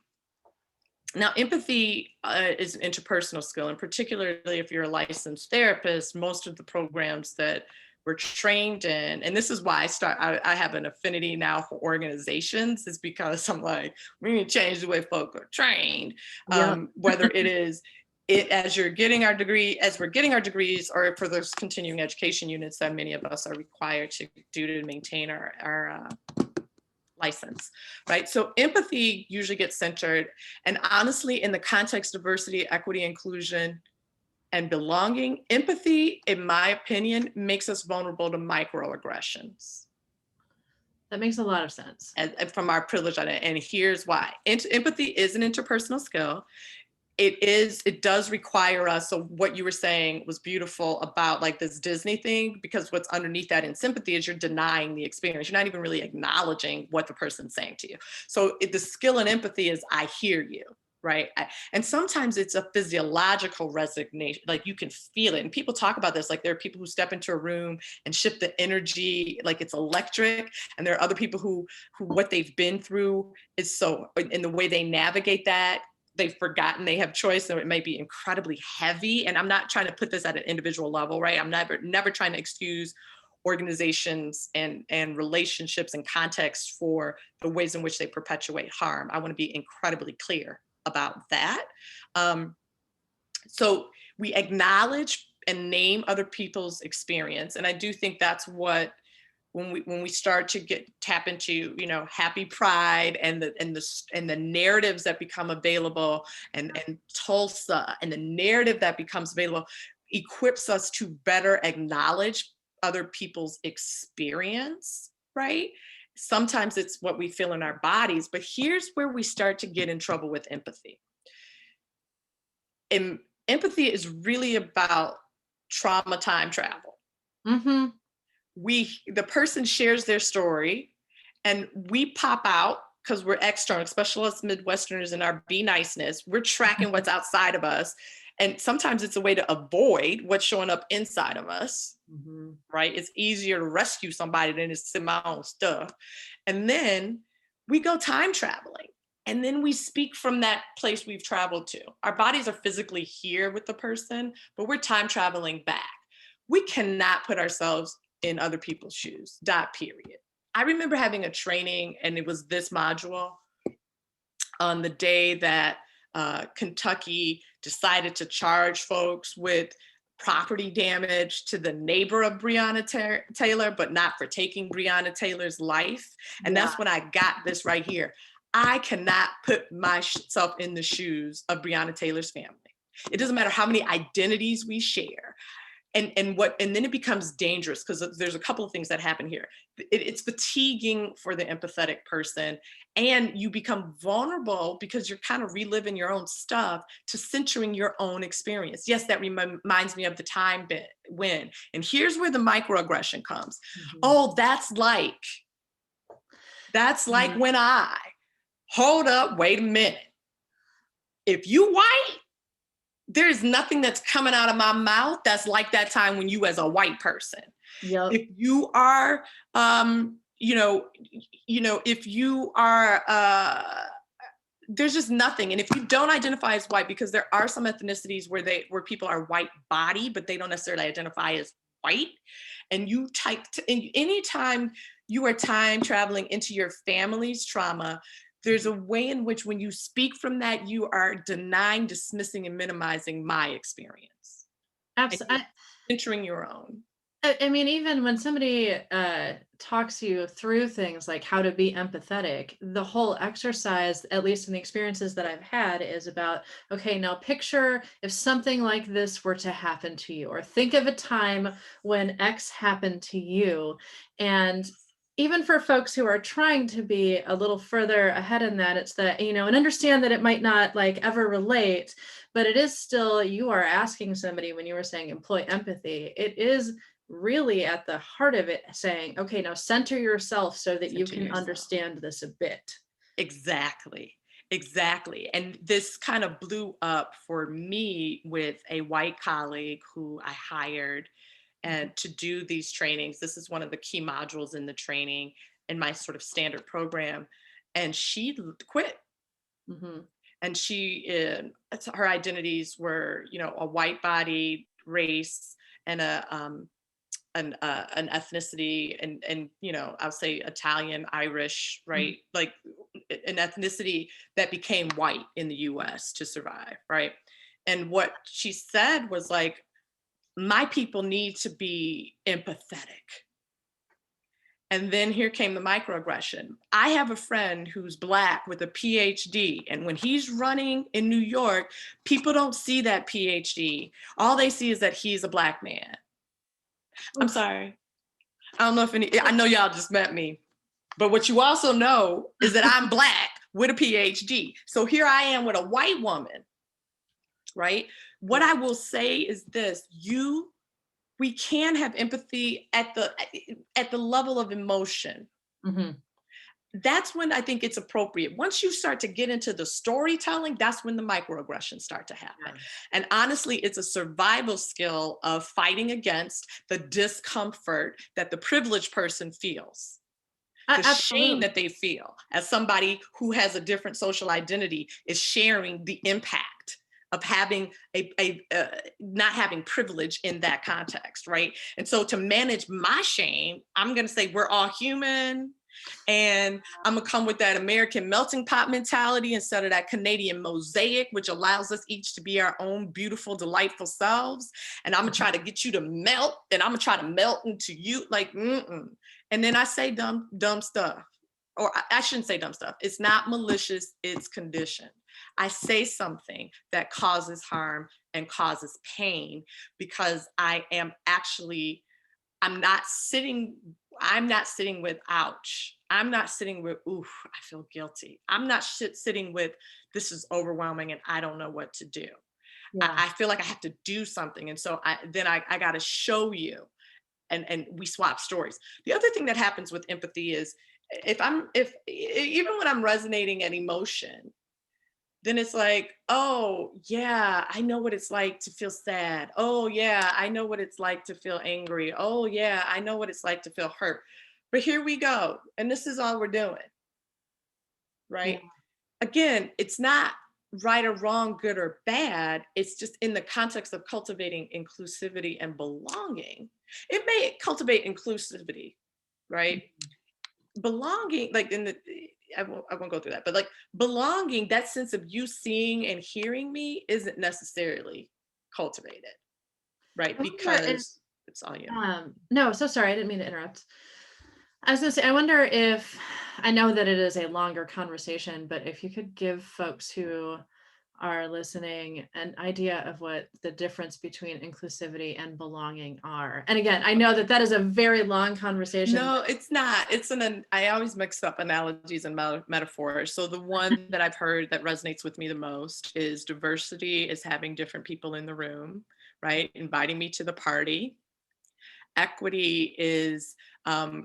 Now, empathy is an interpersonal skill, and particularly if you're a licensed therapist, most of the programs that we're trained in, and this is why I have an affinity now for organizations, is because I'm like, we need to change the way folk are trained, whether it is as we're getting our degrees, or for those continuing education units that many of us are required to do to maintain our license, right? So empathy usually gets centered, and honestly, in the context of diversity, equity, inclusion, and belonging, empathy, in my opinion, makes us vulnerable to microaggressions. That makes a lot of sense. And from our privilege on it, and here's why. Empathy is an interpersonal skill. It does require us, so what you were saying was beautiful about like this Disney thing, because what's underneath that in sympathy is you're denying the experience. You're not even really acknowledging what the person's saying to you. So the skill in empathy is I hear you, right? And sometimes it's a physiological resignation, like you can feel it. And people talk about this, like there are people who step into a room and shift the energy, like it's electric. And there are other people who what they've been through is so, in the way they navigate that, they've forgotten they have choice, so it may be incredibly heavy. And I'm not trying to put this at an individual level, right? I'm never trying to excuse organizations and relationships and contexts for the ways in which they perpetuate harm. I want to be incredibly clear about that. So we acknowledge and name other people's experience. And I do think that's what when we start to tap into, you know, happy pride and the narratives that become available, and Tulsa and the narrative that becomes available equips us to better acknowledge other people's experience, right? Sometimes it's what we feel in our bodies, but here's where we start to get in trouble with empathy. And empathy is really about trauma time travel. Mm-hmm. The person shares their story and we pop out because we're external, especially us Midwesterners in our be niceness. We're tracking what's outside of us. And sometimes it's a way to avoid what's showing up inside of us, Mm-hmm. right? It's easier to rescue somebody than it's in my own stuff. And then we go time traveling. And then we speak from that place we've traveled to. Our bodies are physically here with the person, but we're time traveling back. We cannot put ourselves in other people's shoes, period. I remember having a training, and it was this module on the day that Kentucky decided to charge folks with property damage to the neighbor of Breonna Taylor, but not for taking Breonna Taylor's life. And that's when I got this right here. I cannot put myself in the shoes of Breonna Taylor's family. It doesn't matter how many identities we share. And then it becomes dangerous because there's a couple of things that happen here. It's fatiguing for the empathetic person, and you become vulnerable because you're kind of reliving your own stuff to centering your own experience. Yes, that reminds me of the time when, and here's where the microaggression comes. Mm-hmm. Oh, that's like mm-hmm. when hold up, wait a minute. If you white, there's nothing that's coming out of my mouth that's like that time when you as a white person. Yep. If you are, if you are, there's just nothing. And if you don't identify as white, because there are some ethnicities where people are white body, but they don't necessarily identify as white. And anytime you are time traveling into your family's trauma, there's a way in which when you speak from that, you are denying, dismissing, and minimizing my experience. Absolutely. Entering your own. I mean, even when somebody talks you through things like how to be empathetic, the whole exercise, at least in the experiences that I've had, is about, okay, now picture if something like this were to happen to you, or think of a time when X happened to you. And even for folks who are trying to be a little further ahead in that, it's that, and understand that it might not like ever relate, but it is still, you are asking somebody, when you were saying employ empathy, it is really at the heart of it saying, okay, now center yourself so that you can understand this a bit. Exactly. And this kind of blew up for me with a white colleague who I hired and to do these trainings. This is one of the key modules in the training in my sort of standard program. And she quit. Mm-hmm. And her identities were, a white body, race, and an ethnicity, and I'll say Italian, Irish, right? Mm-hmm. Like an ethnicity that became white in the US to survive, right? And what she said was like, my people need to be empathetic. And then here came the microaggression. I have a friend who's Black with a PhD, and when he's running in New York, people don't see that PhD. All they see is that he's a Black man. I'm sorry. I don't know I know y'all just met me, but what you also know is that I'm Black with a PhD. So here I am with a white woman, right? What I will say is this: we can have empathy at the level of emotion. Mm-hmm. That's when I think it's appropriate. Once you start to get into the storytelling, that's when the microaggressions start to happen. Yeah. And honestly, it's a survival skill of fighting against the discomfort that the privileged person feels. The shame that they feel as somebody who has a different social identity is sharing the impact of having not having privilege in that context, right? And so to manage my shame, I'm going to say we're all human. And I'm gonna come with that American melting pot mentality instead of that Canadian mosaic, which allows us each to be our own beautiful, delightful selves. And I'm gonna try to get you to melt, and I'm gonna try to melt into you, like, mm-mm. And then I say dumb stuff. Or I shouldn't say dumb stuff. It's not malicious, it's conditioned. I say something that causes harm and causes pain because I'm not sitting with ouch. I'm not sitting with oof, I feel guilty. I'm not sitting with this is overwhelming and I don't know what to do. Yeah. I feel like I have to do something. And so I got to show you, and we swap stories. The other thing that happens with empathy is if even when I'm resonating an emotion, then it's like, oh yeah, I know what it's like to feel sad. Oh yeah, I know what it's like to feel angry. Oh yeah, I know what it's like to feel hurt. But here we go. And this is all we're doing, Yeah. right? Again, it's not right or wrong, good or bad. It's just in the context of cultivating inclusivity and belonging. It may cultivate inclusivity, right? Belonging, like I won't go through that, but like belonging, that sense of you seeing and hearing me isn't necessarily cultivated, right? I wonder if, Because it's all you. no, so sorry, I didn't mean to interrupt. I was gonna say, I wonder if, I know that it is a longer conversation, but if you could give folks who are listening an idea of what the difference between inclusivity and belonging are. And again, I know that that is a very long conversation. No, it's not. I always mix up analogies and metaphors. So the one that I've heard that resonates with me the most is diversity is having different people in the room, right? Inviting me to the party. Equity is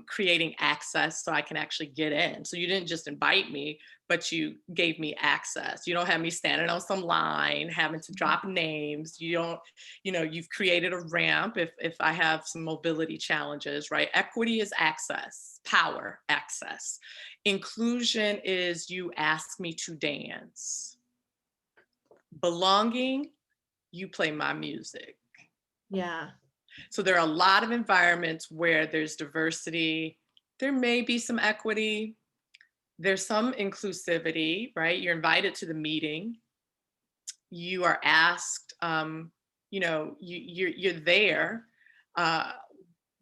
creating access so I can actually get in. So you didn't just invite me, but you gave me access. You don't have me standing on some line, having to drop names. You don't, you've created a ramp if I have some mobility challenges, right? Equity is access, power, access. Inclusion is you ask me to dance. Belonging, you play my music. Yeah. So there are a lot of environments where there's diversity. There may be some equity. There's some inclusivity, right? You're invited to the meeting. You are asked, you're there.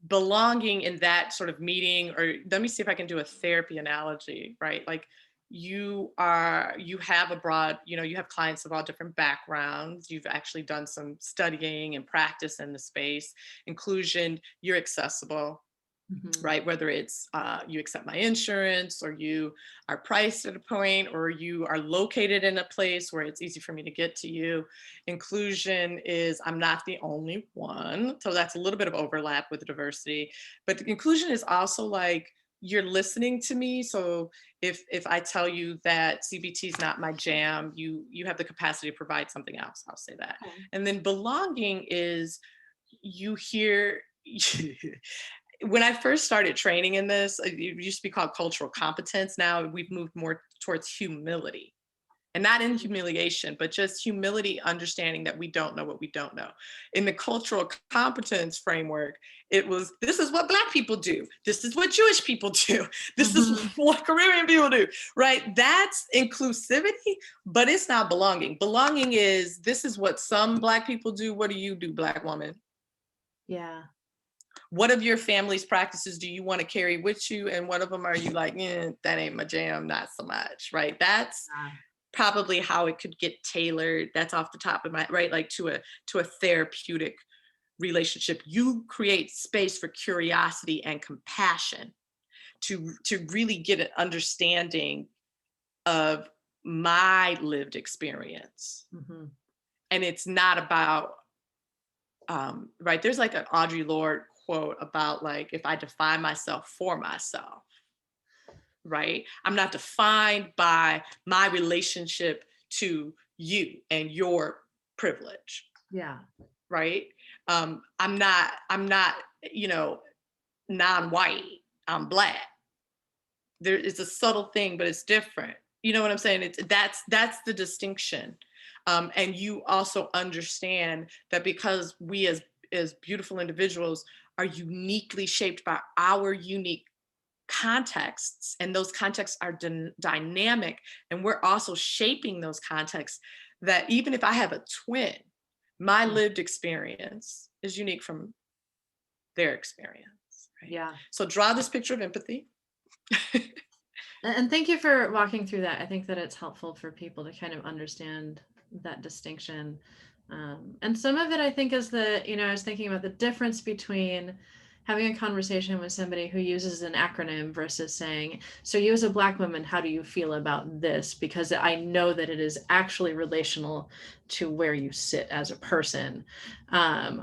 Belonging in that sort of meeting, or let me see if I can do a therapy analogy, right? Like you have a broad, you have clients of all different backgrounds. You've actually done some studying and practice in the space. Inclusion, you're accessible, right? Whether it's you accept my insurance, or you are priced at a point, or you are located in a place where it's easy for me to get to you. Inclusion is I'm not the only one. So that's a little bit of overlap with diversity. But the inclusion is also like you're listening to me. So if I tell you that CBT is not my jam, you have the capacity to provide something else. I'll say that. Okay. And then belonging is you hear when I first started training in this, it used to be called cultural competence. Now we've moved more towards humility, and not in humiliation, but just humility, understanding that we don't know what we don't know. In the cultural competence framework, it was, this is what Black people do. This is what Jewish people do. This is what Caribbean people do, right? That's inclusivity, but it's not belonging. Belonging is, this is what some Black people do. What do you do, Black woman? Yeah. What of your family's practices do you want to carry with you? And what of them are you like, that ain't my jam, not so much, right? That's probably how it could get tailored. That's off the top of my, right? Like to a therapeutic relationship. You create space for curiosity and compassion to really get an understanding of my lived experience. And it's not about, right, there's like an Audre Lorde quote about like, if I define myself for myself, right? I'm not defined by my relationship to you and your privilege. Yeah. Right? I'm not, non-white, I'm Black. There is a subtle thing, but it's different. You know what I'm saying? That's the distinction. And you also understand that because we as beautiful individuals are uniquely shaped by our unique contexts, and those contexts are dynamic, and we're also shaping those contexts, that even if I have a twin, my lived experience is unique from their experience, right? Yeah. So draw this picture of empathy. And thank you for walking through that. I think that it's helpful for people to kind of understand that distinction. And some of it, I think, is that, I was thinking about the difference between having a conversation with somebody who uses an acronym versus saying, so you as a Black woman, how do you feel about this? Because I know that it is actually relational to where you sit as a person.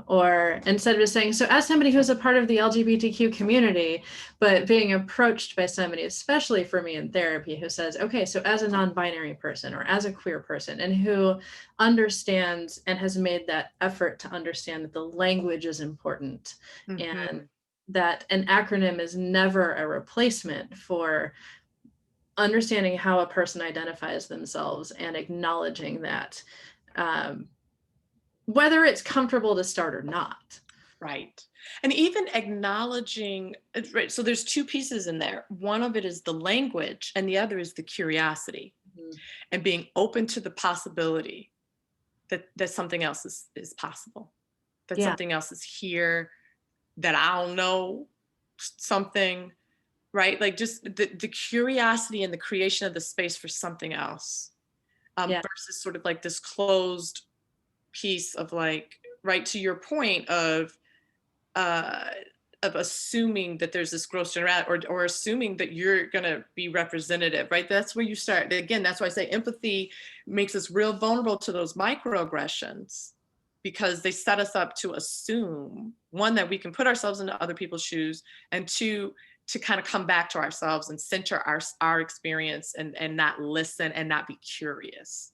Or instead of just saying, so as somebody who's a part of the LGBTQ community, but being approached by somebody, especially for me in therapy, who says, okay, so as a non-binary person or as a queer person, and who understands and has made that effort to understand that the language is important, and that an acronym is never a replacement for understanding how a person identifies themselves and acknowledging that, whether it's comfortable to start or not. Right. And even acknowledging, right, so there's two pieces in there. One of it is the language, and the other is the curiosity, and being open to the possibility that something else is possible, that something else is here, that I don't know something, right? Like just the curiosity and the creation of the space for something else, versus sort of like this closed piece of like, right, to your point of assuming that there's this gross generality, or assuming that you're going to be representative, right? That's where you start. Again, that's why I say empathy makes us real vulnerable to those microaggressions, because they set us up to assume, one, that we can put ourselves into other people's shoes, and two, to kind of come back to ourselves and center our experience, and not listen and not be curious,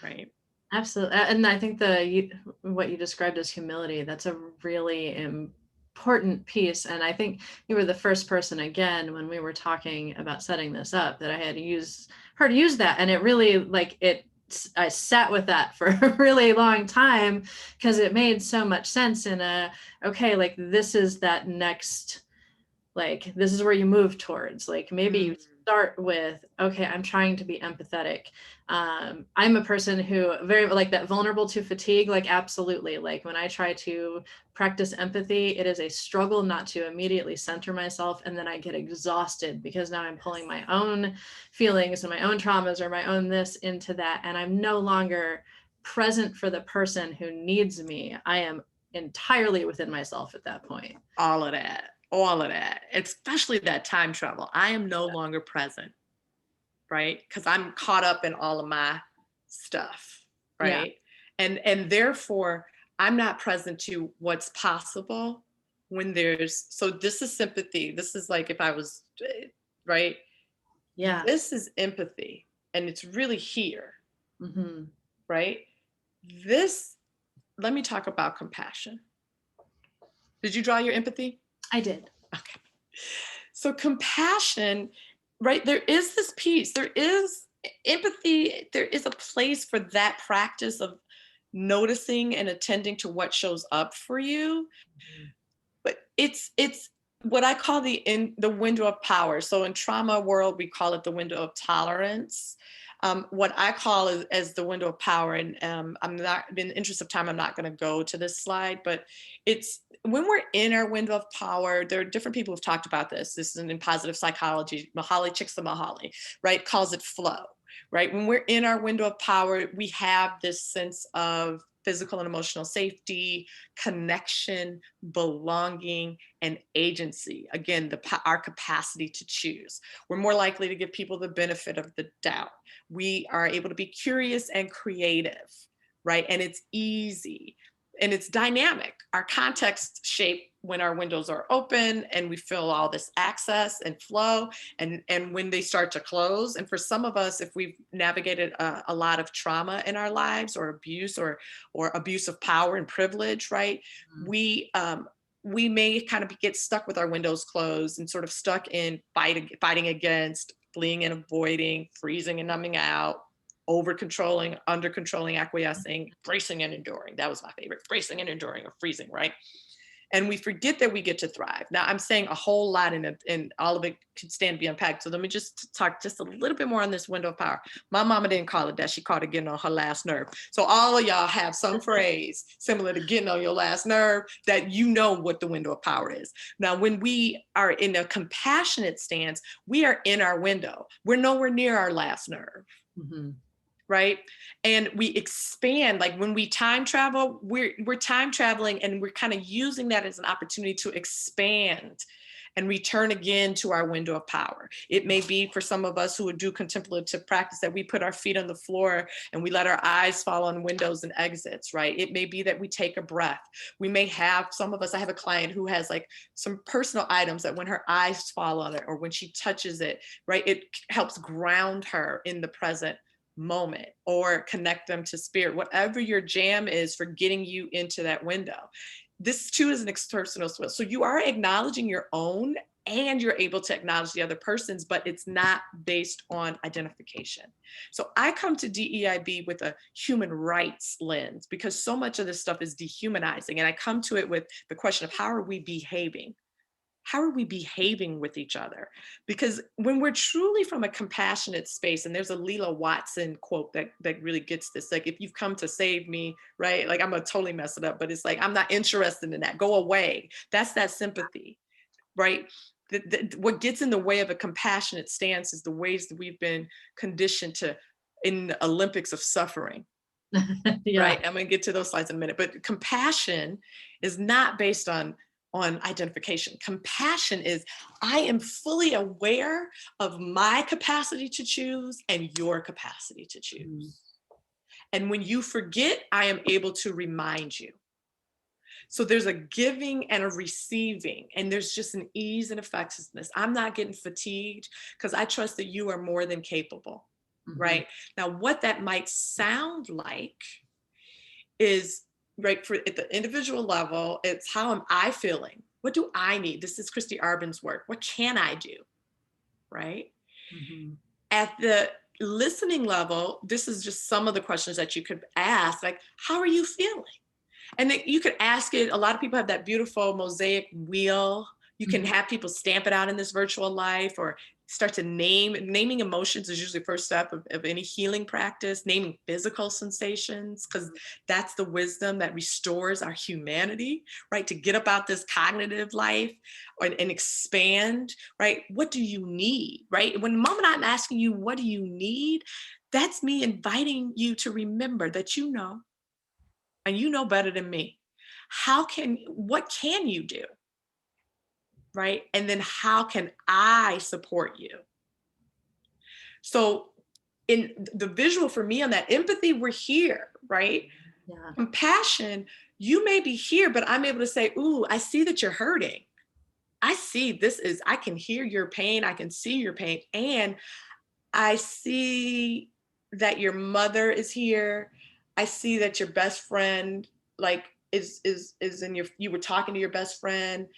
right? Absolutely. And I think what you described as humility, that's a really important piece. And I think you were the first person, again, when we were talking about setting this up, that I had heard use that. And it really, I sat with that for a really long time, because it made so much sense okay, like this is that next, like this is where you move towards, like maybe you start with, okay, I'm trying to be empathetic. I'm a person who very like that vulnerable to fatigue, like absolutely, like when I try to practice empathy, it is a struggle not to immediately center myself, and then I get exhausted because now I'm pulling my own feelings and my own traumas or my own this into that, and I'm no longer present for the person who needs me. I am entirely within myself at that point. All of that, especially that time travel. I am no longer present, right? Because I'm caught up in all of my stuff, right? And therefore, I'm not present to what's possible when so this is sympathy. This is like if I was, right? Yeah. This is empathy, and it's really here, right? Let me talk about compassion. Did you draw your empathy? I did. Okay. So compassion, right? There is this piece, there is empathy, there is a place for that practice of noticing and attending to what shows up for you. But it's what I call the window of power. So in trauma world, we call it the window of tolerance. What I call as the window of power, and I'm not, in the interest of time, I'm not going to go to this slide, but it's when we're in our window of power, there are different people who've talked about this. This is in positive psychology. Mihaly Csikszentmihalyi, right, calls it flow, right? When we're in our window of power, we have this sense of physical and emotional safety, connection, belonging, and agency. Again, our capacity to choose. We're more likely to give people the benefit of the doubt. We are able to be curious and creative, right? And it's easy and it's dynamic. Our context shape when our windows are open and we feel all this access and flow, and when they start to close. And for some of us, if we've navigated a lot of trauma in our lives, or abuse, or abuse of power and privilege, right? We may kind of get stuck with our windows closed and sort of stuck in fighting against, fleeing and avoiding, freezing and numbing out, over controlling, under controlling, acquiescing, bracing and enduring. That was my favorite, bracing and enduring, or freezing, right? And we forget that we get to thrive. Now, I'm saying a whole lot, and all of it could stand to be unpacked. So let me just talk just a little bit more on this window of power. My mama didn't call it that. She called it getting on her last nerve. So all of y'all have some phrase similar to getting on your last nerve that you know what the window of power is. Now, when we are in a compassionate stance, we are in our window. We're nowhere near our last nerve. Mm-hmm. Right? And we expand, like when we time travel, we're time traveling, and we're kind of using that as an opportunity to expand and return again to our window of power. It may be for some of us who would do contemplative practice that we put our feet on the floor and we let our eyes fall on windows and exits, right? It may be that we take a breath. We may have, some of us, I have a client who has like some personal items that when her eyes fall on it or when she touches it, right, it helps ground her in the present moment or connect them to spirit, whatever your jam is for getting you into that window. This too is an external switch. So you are acknowledging your own and you're able to acknowledge the other person's, but it's not based on identification. So I come to DEIB with a human rights lens because so much of this stuff is dehumanizing. And I come to it with the question of how are we behaving? How are we behaving with each other? Because when we're truly from a compassionate space, and there's a Leela Watson quote that really gets this, like, if you've come to save me, right? Like, I'm gonna totally mess it up, but it's like, I'm not interested in that, go away. That's that sympathy, right? What gets in the way of a compassionate stance is the ways that we've been conditioned to in the Olympics of suffering. Yeah. Right, I'm gonna get to those slides in a minute, but compassion is not based on identification. Compassion is, I am fully aware of my capacity to choose and your capacity to choose. And when you forget, I am able to remind you. So there's a giving and a receiving, and there's just an ease and effectiveness. I'm not getting fatigued because I trust that you are more than capable, right? Now, what that might sound like is, right, for at the individual level, it's how am I feeling? What do I need? This is Christy Arbin's work. What can I do? Right? At the listening level, this is just some of the questions that you could ask, like, how are you feeling? And then you could ask it. A lot of people have that beautiful mosaic wheel. You can have people stamp it out in this virtual life or start to naming emotions is usually the first step of any healing practice, naming physical sensations, because that's the wisdom that restores our humanity, right? To get about this cognitive life and expand, right? What do you need, right? When the moment I'm asking you, what do you need? That's me inviting you to remember that you know, and you know better than me. What can you do? Right? And then how can I support you? So in the visual for me on that empathy, we're here, right? Yeah. Compassion, you may be here, but I'm able to say, ooh, I see that you're hurting. I see I can hear your pain. I can see your pain. And I see that your mother is here. I see that your best friend, like, is in you were talking to your best friend.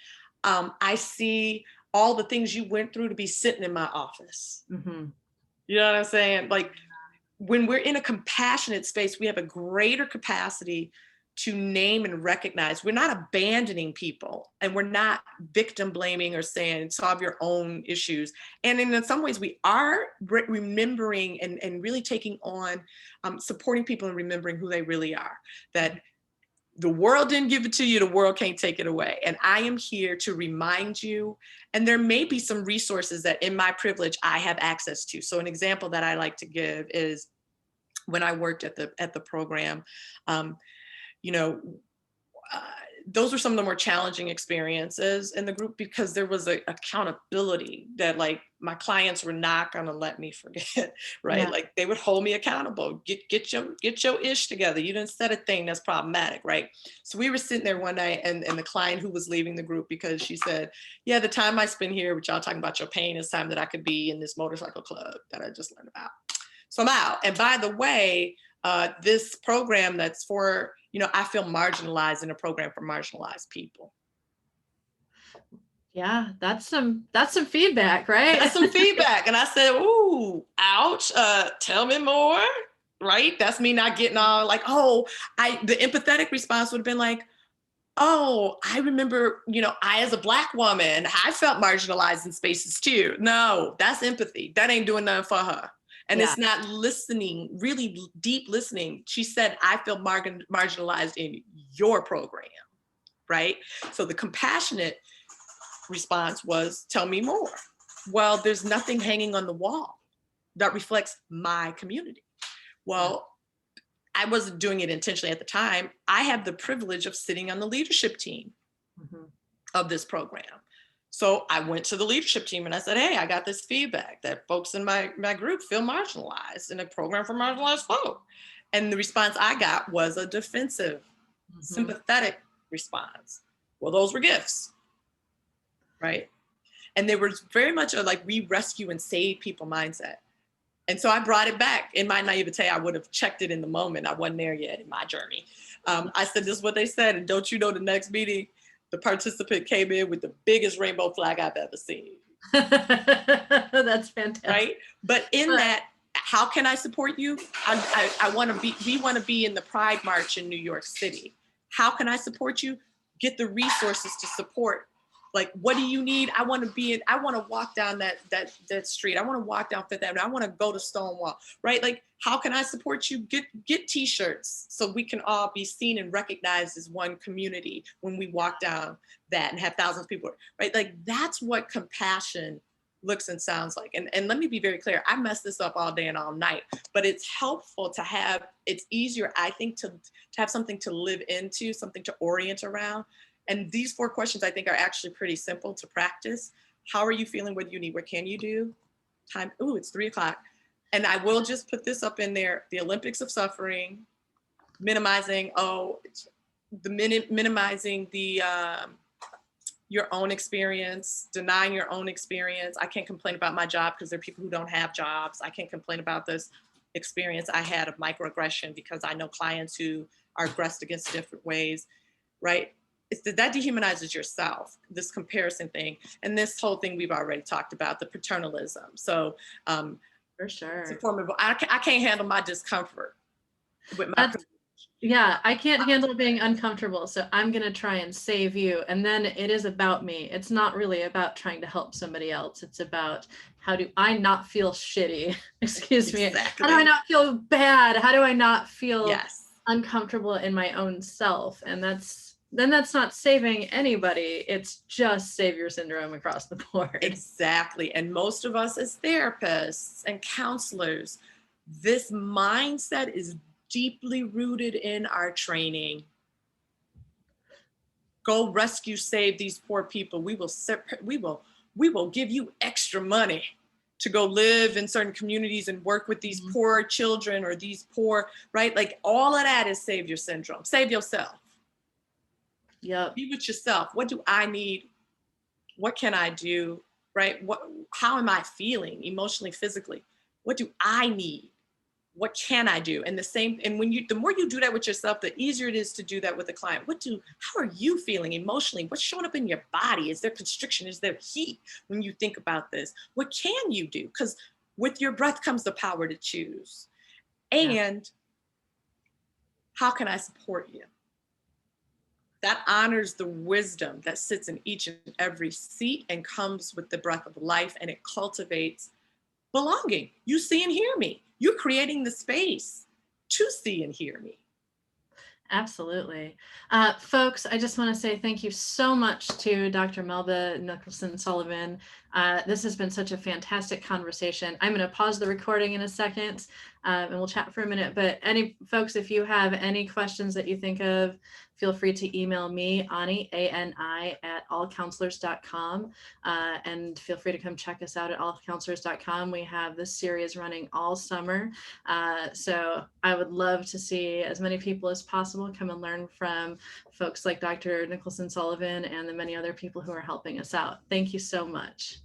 I see all the things you went through to be sitting in my office. You know what I'm saying? Like, when we're in a compassionate space, we have a greater capacity to name and recognize. We're not abandoning people, and we're not victim blaming or saying solve your own issues. And in some ways we are remembering and really taking on supporting people and remembering who they really are, that the world didn't give it to you, the world can't take it away. And I am here to remind you, and there may be some resources that in my privilege I have access to. So an example that I like to give is when I worked at the program, those were some of the more challenging experiences in the group because there was accountability that, like, my clients were not going to let me forget, right? Yeah. Like, they would hold me accountable. Get your ish together. You didn't set a thing that's problematic, right? So we were sitting there one night, and the client who was leaving the group, because she said, yeah, the time I spend here with y'all talking about your pain is time that I could be in this motorcycle club that I just learned about. So I'm out. And by the way, this program that's for, I feel marginalized in a program for marginalized people. Yeah, that's some feedback, right? That's some feedback. And I said, ooh, ouch, tell me more, right? That's me not getting all like, the empathetic response would have been like, Oh, I remember, I as a Black woman, I felt marginalized in spaces too. No, that's empathy. That ain't doing nothing for her. And Yeah. it's not listening, really deep listening. She said, I feel marginalized in your program, right? So the compassionate response was, tell me more. Well, there's nothing hanging on the wall that reflects my community. Well, I wasn't doing it intentionally at the time. I have the privilege of sitting on the leadership team Mhm. of this program. So I went to the leadership team and I said, hey, I got this feedback that folks in my group feel marginalized in a program for marginalized folk. And the response I got was a defensive, sympathetic response. Well, those were gifts, right? And they were very much a like we rescue and save people mindset. And so I brought it back. In my naivete, I would have checked it in the moment. I wasn't there yet in my journey. I said, this is what they said. And don't you know, the next meeting, the participant came in with the biggest rainbow flag I've ever seen. That's fantastic. Right? But in that, how can I support you? I want to be, we want to be in the Pride March in New York City. How can I support you? Get the resources to support. Like, what do you need? I want to be in, I want to walk down that street. I want to walk down Fifth Avenue. I want to go to Stonewall, right? Like, how can I support you? Get t-shirts so we can all be seen and recognized as one community when we walk down that and have thousands of people, right? Like, that's what compassion looks and sounds like. And let me be very clear, I mess this up all day and all night, but it's helpful to have, it's easier, I think, to have something to live into, something to orient around. And these 4 questions, I think, are actually pretty simple to practice. How are you feeling? What do you need? What can you do? Time. Ooh, it's 3 o'clock. And I will just put this up in there. The Olympics of suffering, minimizing, minimizing the, your own experience, denying your own experience. I can't complain about my job because there are people who don't have jobs. I can't complain about this experience I had of microaggression because I know clients who are aggressed against different ways, right? That dehumanizes yourself, this comparison thing. And this whole thing we've already talked about, the paternalism. So For sure. it's a form of, I can't handle my discomfort with my yeah, I can't handle being uncomfortable, so I'm going to try and save you. And then it is about me. It's not really about trying to help somebody else. It's about how do I not feel shitty? Excuse me. Exactly. How do I not feel bad? How do I not feel Yes. uncomfortable in my own self? And that's not saving anybody. It's just savior syndrome across the board. Exactly. And most of us as therapists and counselors, this mindset is deeply rooted in our training. Go rescue, save these poor people. We will give you extra money to go live in certain communities and work with these poor children or these poor, right? Like, all of that is savior syndrome. Save yourself. Yep. Be with yourself. What do I need? What can I do? Right? How am I feeling emotionally, physically? What do I need? What can I do? And when the more you do that with yourself, the easier it is to do that with a client. How are you feeling emotionally? What's showing up in your body? Is there constriction? Is there heat when you think about this? What can you do? Because with your breath comes the power to choose. And how can I support you? That honors the wisdom that sits in each and every seat and comes with the breath of life, and it cultivates belonging. You see and hear me. You're creating the space to see and hear me. Absolutely. Folks, I just want to say thank you so much to Dr. Melba Nicholson Sullivan. This has been such a fantastic conversation. I'm going to pause the recording in a second and we'll chat for a minute. But folks, if you have any questions that you think of, feel free to email me, Ani, A-N-I, at allcounselors.com. And feel free to come check us out at allcounselors.com. We have this series running all summer. So I would love to see as many people as possible come and learn from folks like Dr. Nicholson Sullivan and the many other people who are helping us out. Thank you so much.